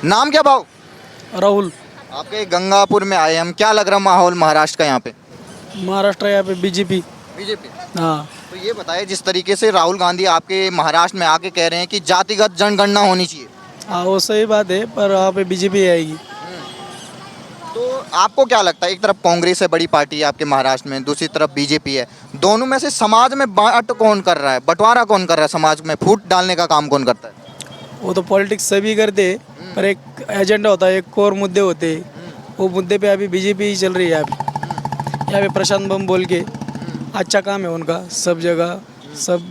नाम क्या भाव? राहुल। आपके गंगापुर में आए हम, क्या लग रहा माहौल महाराष्ट्र का यहाँ पे? महाराष्ट्र यहाँ पे बीजेपी। बीजेपी। हाँ। तो ये बताइए, जिस तरीके से राहुल गांधी आपके महाराष्ट्र में आके कह रहे हैं कि जातिगत जनगणना होनी चाहिए, हाँ वो सही बात है, पर यहाँ पे बीजेपी आएगी। तो आपको क्या लगता है? एक तरफ कांग्रेस है, बड़ी पार्टी है आपके महाराष्ट्र में, दूसरी तरफ बीजेपी है, दोनों में से समाज में बांट कौन कर रहा है, बंटवारा कौन कर रहा है, समाज में फूट डालने का काम कौन करता है? वो तो पॉलिटिक्स सभी करते हैं, पर एक एजेंडा होता है, एक कोर मुद्दे होते हैं। वो मुद्दे पे अभी बीजेपी ही चल रही है। अभी यहाँ पे प्रशांत बम बोल के अच्छा काम है उनका, सब जगह सब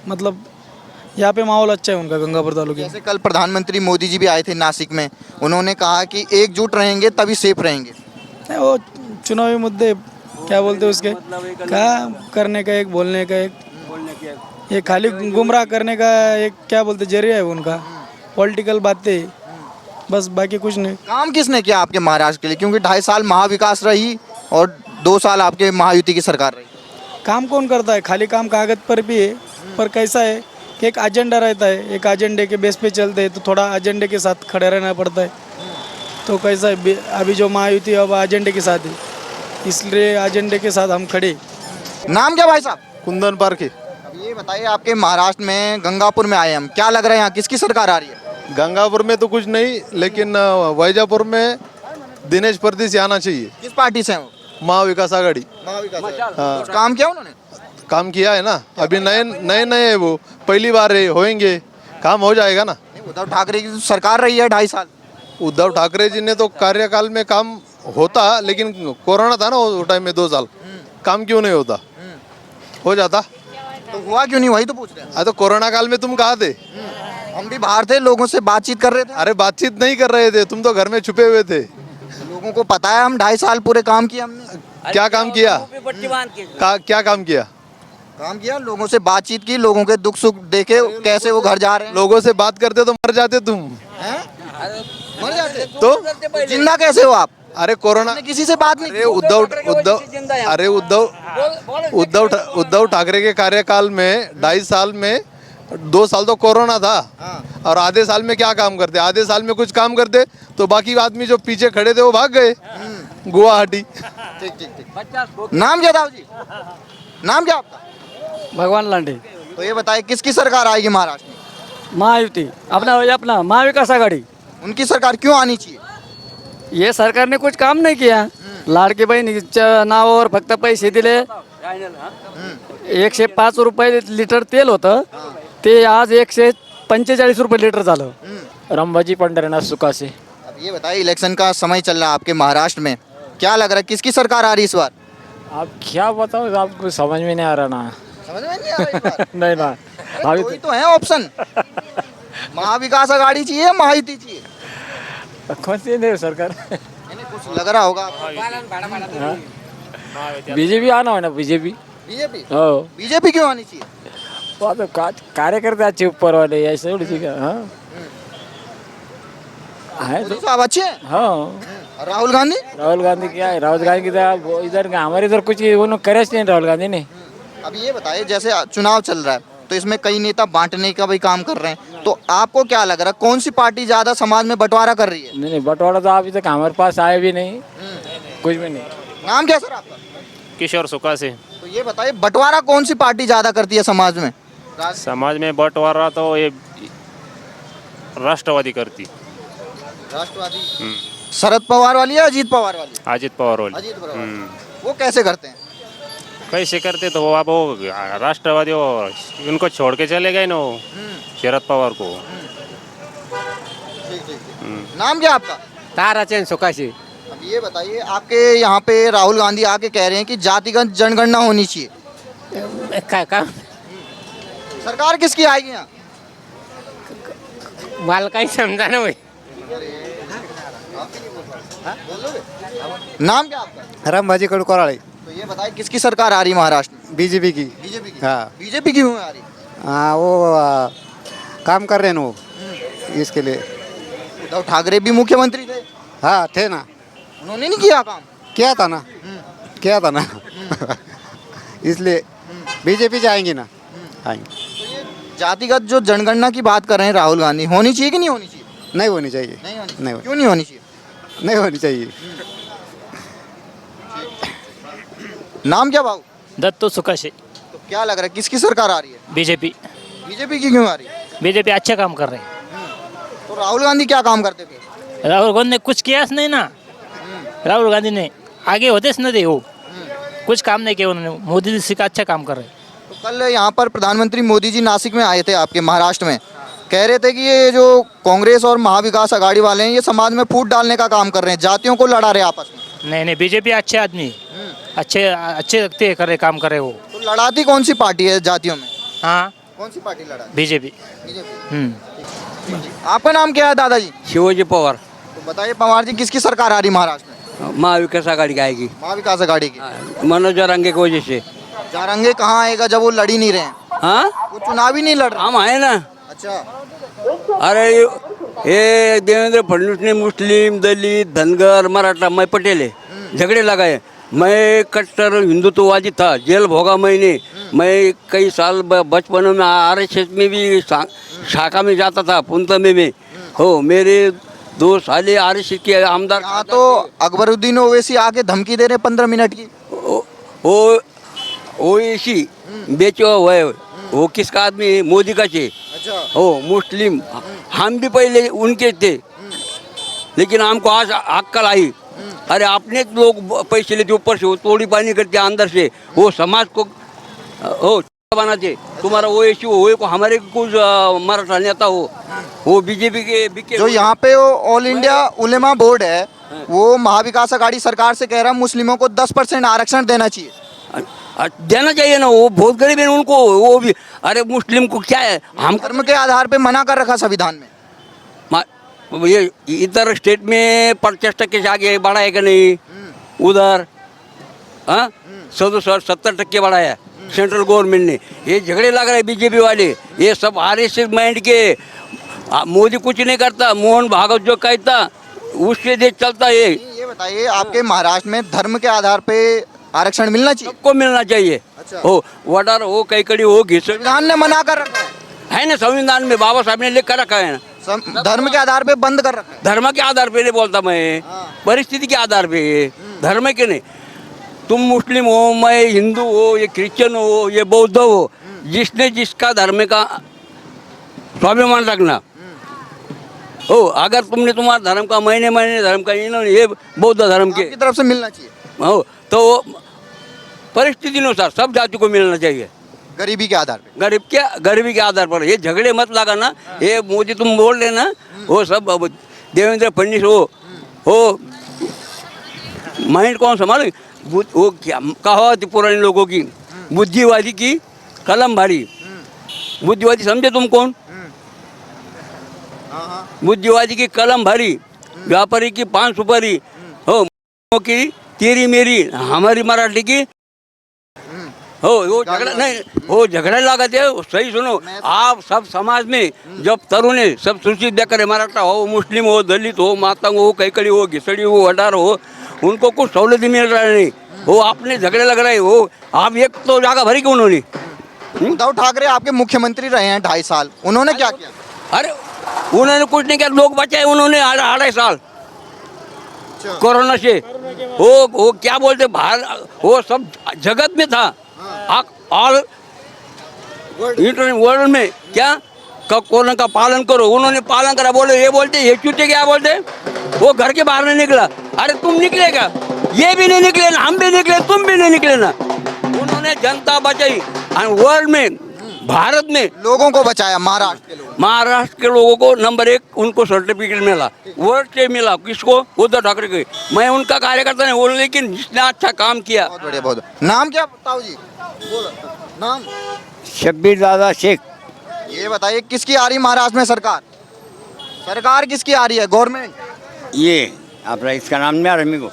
मतलब यहाँ पे माहौल अच्छा है उनका गंगापुर तालुके में। जैसे कल प्रधानमंत्री मोदी जी भी आए थे नासिक में, उन्होंने कहा कि एकजुट रहेंगे तभी सेफ रहेंगे। नहीं, वो चुनावी मुद्दे क्या बोलते हैं उसके, क्या करने का एक, बोलने का एक, ये खाली गुमराह करने का एक क्या बोलते जरिया है उनका, पॉलिटिकल बातें, बस बाकी कुछ नहीं। काम किसने किया आपके महाराष्ट्र के लिए? क्योंकि 2.5 साल महाविकास रही और 2 साल आपके महायुति की सरकार रही। काम कौन करता है? खाली काम कागज पर भी है, पर कैसा है कि एक एजेंडा रहता है, एक एजेंडे के बेस पे चलते हैं, तो थोड़ा एजेंडे के साथ खड़े रहना पड़ता है। तो कैसा है, अभी जो महायुति है अब एजेंडे के साथ है, इसलिए एजेंडे के साथ हम खड़े। नाम क्या भाई साहब? कुंदन पार्क है। अब ये बताइए, आपके महाराष्ट्र में गंगापुर में आए हम, क्या लग रहा है यहाँ किसकी सरकार आ रही है? गंगापुर में तो कुछ नहीं, लेकिन वैजापुर में दिनेश परदेशी आना चाहिए। किस पार्टी से हैं वो? महाविकास आघाड़ी। हाँ। कुछ काम किया उन्होंने? काम किया है ना, अभी नए नए नए है, वो पहली बार है, होएंगे, काम हो जाएगा ना। नहीं, उद्धव ठाकरे की तो सरकार रही है 2.5 साल। उद्धव ठाकरे जी ने तो कार्यकाल में काम होता, लेकिन कोरोना था ना वो टाइम में 2 साल, काम क्यों नहीं होता? हो जाता। तो हुआ क्यों नहीं, वही तो पूछ रहे हैं। तो कोरोना काल में तुम कहाँ थे? हम भी बाहर थे, लोगों से बातचीत कर रहे थे। अरे बातचीत नहीं कर रहे थे, तुम तो घर में छुपे हुए थे। लोगों को पता है हम 2.5 साल पूरे काम किया हमने। क्या काम किया? क्या काम किया? काम किया, लोगों से बातचीत की, लोगों के दुख सुख देखे, कैसे वो घर जा रहे हैं। लोगों से बात करते तो मर जाते तुम। हैं? मर जाते तो जिंदा कैसे हो आप? अरे कोरोना, आपने किसी से बात नहीं अरे की। उद्धव ठाकरे के कार्यकाल में 2.5 साल में 2 साल तो कोरोना था। हाँ। और आधे साल में क्या काम करते? आधे साल में कुछ काम करते तो बाकी आदमी जो पीछे खड़े थे वो भाग गए गुवाहाटी। ठीक ठीक ठीक। नाम क्या था जी? नाम क्या आपका? भगवान लांडे। तो ये बताइए, किसकी सरकार आएगी महाराष्ट्र में? महायुती अपना महाविकास आघाड़ी। उनकी सरकार क्यों आनी चाहिए? ये सरकार ने कुछ काम नाही किया, लाडकी बहिणीच्या नावावर फक्त पैसे दिले। 105 रुपये लिटर तेल होतं, ते आज 145 रुपये लिटर झालं। रंभाजी पंढरीनाथ सुकासे। अब ये बताइए, इलेक्शन का समय चल रहा है आपके महाराष्ट्र में, क्या लग रहा है किसकी सरकार आ रही है इस बार? आप क्या बताओ, आपको समझ में नहीं आ रहा ना। समझ में नहीं आ रहा इस बार? नहीं ना, दो ही तो है ऑप्शन, महाविकास आघाड़ी चाहिए या महायुति चाहिए? कौन सी नहीं सरकार? इन्हें कुछ लग रहा होगा आपको। बीजेपी आना है ना, बीजेपी। बीजेपी? हो, बीजेपी क्यों आनी चाहिए? वो तो कार्यकर्ते अच्छे ऊपर वाले, ऐसे थोड़ी सी। हाँ है मोदी तो। साहब अच्छे हैं। हाँ, और राहुल गांधी? राहुल गांधी क्या है, राहुल गांधी की तो वो इधर हमारे इधर कुछ उन्होंने करे नहीं राहुल गांधी ने। अब ये बताइए, जैसे चुनाव चल रहा है तो इसमें कई नेता बांटने का भी काम कर रहे हैं, तो आपको क्या लग रहा है कौन सी पार्टी ज्यादा समाज में बंटवारा कर रही है? नहीं नहीं, बंटवारा तो अभी तक हमारे पास आए भी नहीं, कुछ भी नहीं। नाम क्या सर आपका? किशोर सुकासे। तो ये बताइए, बंटवारा कौन सी पार्टी ज्यादा करती है समाज में? समाज में बंटवारा तो ये राष्ट्रवादी करती। राष्ट्रवादी? शरद पवार वाली या अजीत पवार वाली? अजित पवार वाली। अजीत पवार वाली। वो कैसे करते हैं? कैसे करते तो वो, अब वो राष्ट्रवादी वो उनको छोड़ के चले गए ना वो, शरद पवार को। ठीक ठीक ठीक। नाम क्या आपका? ताराचंद सुकाशी। अब ये बताइए, आपके यहाँ पे राहुल गांधी आके कह रहे हैं कि जातिगत जनगणना होनी चाहिए, का सरकार किसकी आएगी यहाँ? मला काही समजा ना भाई। नाम क्या आपका? रामभाजी कडकोराळे। तो ये बताइए, किसकी सरकार आ रही है महाराष्ट्र में? बीजेपी की। बीजेपी की? हाँ। बीजेपी क्यों आ रही? हाँ, वो काम कर रहे हैं वो, इसके लिए। उद्धव ठाकरे भी मुख्यमंत्री थे, हाँ थे ना, उन्होंने नहीं किया काम। किया था ना इसलिए बीजेपी जाएंगी ना, आएंगे। तो ये जातिगत जो जनगणना की बात कर रहे हैं राहुल गांधी, होनी चाहिए कि नहीं होनी चाहिए? नहीं होनी चाहिए, नहीं होनी नहीं होनी क्यों नहीं होनी चाहिए? नहीं होनी चाहिए। नाम क्या भाऊ? दत्तू सुकाशे, तो क्या लग रहा है किसकी सरकार आ रही है? बीजेपी। बीजेपी की क्यों आ रही है? बीजेपी अच्छे काम कर रहे हैं। तो राहुल गांधी क्या काम करते थे? राहुल गांधी ने कुछ किया नहीं ना। राहुल गांधी ने आगे होतेच ना ते वो कुछ काम नहीं किया उन्होंने। मोदी जी का अच्छा काम कर रहे हैं। तो कल यहाँ पर प्रधानमंत्री मोदी जी नासिक में आए थे आपके महाराष्ट्र में, कह रहे थे कि ये जो कांग्रेस और महाविकास आघाड़ी वाले हैं ये समाज में फूट डालने का काम कर रहे हैं, जातियों को लड़ा रहे हैं आपस में। नहीं नहीं, बीजेपी अच्छे आदमी है। अच्छे अच्छे लगते हैं, कर रहे काम कर रहे वो। तो लड़ाती कौन सी पार्टी है जातियों में? हाँ, कौन सी पार्टी लड़ा? बीजेपी। आपका नाम क्या है दादाजी? शिवाजी पवार, तो बताइए पवार जी किसकी सरकार आ रही महाराष्ट्र में? महाविकास आघाड़ी की आएगी, महाविकास आघाड़ी की। मनोज जरांगे की वजह से। जारंगे कहाँ आएगा जब वो लड़ ही नहीं रहे हैं? हाँ, वो चुनाव ही नहीं लड़ रहे। हम आए ना। अच्छा, अरे ये देवेंद्र फडणवीस ने मुस्लिम, दलित, धनगर, मराठा, मैं पटेल है, झगड़े लगाए। मैं कट्टर हिंदुत्ववादी था, जेल भोगा मैंने। मैं कई साल बचपन में RSS में भी शाखा में जाता था, पुंतमे में। हो, मेरे 2 साल RSS के आमदार। यहाँ तो अकबरुद्दीन ओवैसी आके धमकी दे रहे 15 मिनट की। वो ऐसी बेचो हुआ है। वो किसका आदमी है? मोदी का चे। अच्छा, हो, मुस्लिम। हम भी पहले उनके थे, लेकिन हमको आज अक्कल आई। अरे अपने लोग पैसे लेते ऊपर से, वो तोड़ी पानी करते अंदर से, वो समाज को हो बनाते। तुम्हारा वो ऐसी हो को हमारे कुछ मराठा नेता हो, वो बीजेपी के बीके। जो यहाँ पे वो ऑल इंडिया उलेमा बोर्ड है वो महाविकास आघाड़ी सरकार से कह रहा है मुस्लिमों को 10% आरक्षण देना चाहिए। देना चाहिए ना, वो बहुत गरीब है उनको। वो भी अरे मुस्लिम को क्या है, हम धर्म के आधार पे मना कर रखा संविधान में। ये इधर स्टेट में 50% से आगे बढ़ा है कि नहीं? उधर हाँ 70% बढ़ाया सेंट्रल गवर्नमेंट ने। ये झगड़े लग रहे हैं बीजेपी वाले, ये सब RSS माइंड के। मोदी कुछ नहीं करता, मोहन भागवत जो कहता उससे देश चलता है। ये बताइए आपके महाराष्ट्र में धर्म के आधार पे आरक्षण मिलना चाहिए? सबको मिलना चाहिए। अच्छा। हो, वडार हो, कैकड़ी हो, घिस संविधान ने मना कर रखा है ना। संविधान में बाबा साहब ने लिख कर रखा है ना। धर्म के आधार पे बंद कर रखा है। धर्म के आधार पे नहीं बोलता मैं, परिस्थिति के आधार पे, धर्म के नहीं। तुम मुस्लिम हो, मैं हिंदू हो, ये क्रिश्चियन हो, ये बौद्ध हो, जिसने जिसका धर्म का स्वाभिमान रखना हो। अगर तुमने तुम्हारा धर्म का, मैंने धर्म का, इन्होंने ये बौद्ध धर्म के आपकी तरफ से मिलना चाहिए हो, तो परिस्थिति अनुसार सब जाति को मिलना चाहिए। गरीबी के आधार पे। गरीबी के आधार पर ये झगड़े मत लगाना। ये मोदी तुम बोल लेना, वो सब देवेंद्र फडणवीस हो माइंड कौन संभाले? वो क्या कहा थी पुराने लोगों की, बुद्धिवादी की कलम भारी। बुद्धिवादी समझे तुम कौन? बुद्धिवादी की कलम भारी, व्यापारी की 5 सुपारी, हो की तेरी मेरी, हमारी मराठी की हो। वो झगड़ा नहीं, वो झगड़ा लगाते हैं। सही सुनो, आप सब समाज में जब तरुण है सब सूचित देकर, मराठा हो, मुस्लिम हो, दलित हो, मातंग हो, कैकड़ी हो, घिसड़ी हो, वडार हो, उनको कुछ सहूलत मिल रहा नहीं। वो आपने झगड़े लग रहे हो। आप एक तो जागा भरी क्यों उन्होंने? उद्धव ठाकरे आपके मुख्यमंत्री रहे हैं 2.5 साल, उन्होंने क्या किया? अरे उन्होंने कुछ नहीं किया, लोग बचाए उन्होंने 2.5 साल कोरोना से। वो क्या बोलते बाहर, वो सब जगत में था, ऑल वर्ल्ड में क्या कोरोना का पालन करो। उन्होंने पालन करा। बोले ये बोलते, ये चूते क्या बोलते, वो घर के बाहर नहीं निकला। अरे तुम निकलेगा, ये भी नहीं निकले ना, हम भी निकले, तुम भी नहीं निकले ना। उन्होंने जनता बचाई और वर्ल्ड में, भारत में लोगों को बचाया। महाराष्ट्र के लोगों को नंबर 1 उनको सर्टिफिकेट मिला, वर्ल्ड से मिला। किसको? उद्धव ठाकरे को। मैं उनका कार्यकर्ता नहीं बोल, लेकिन जिसने अच्छा काम किया। बहुत बढ़िया, बहुत। नाम क्या ताऊ जी? नाम? शब्बीर दादा शेख। ये बताइए किसकी आ रही महाराष्ट्र में सरकार? सरकार किसकी आ रही है? गवर्नमेंट? ये अपना इसका नाम नहीं आ रहा, मेरे को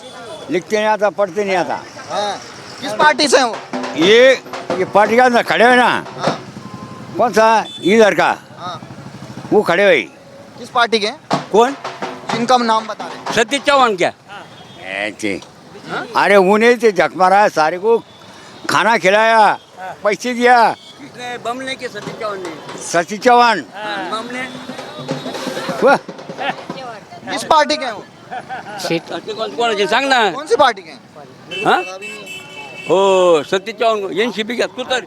लिखते नहीं आता, पढ़ते नहीं आता। हाँ। किस पार्टी से हो? ये पार्टी का अंदर खड़े हुए ना। हाँ। कौन सा? इधर का। हाँ। वो खड़े हुए। किस पार्टी के? कौन? जिनका नाम बता रहे? सतीश चौहान क्या? ऐसे अरे उन्हें से झक मारा, सारे को खाना खिलाया, पैसे दिया। बम लेके सतीश चौहान ने। सतीश चौहान बम ने वाह, किस पार्टी के हैं वो? ते कोणाचे सांग ना कौन सी पार्टी के हैं? हा हो 27 एनसीपी घ्या तू तर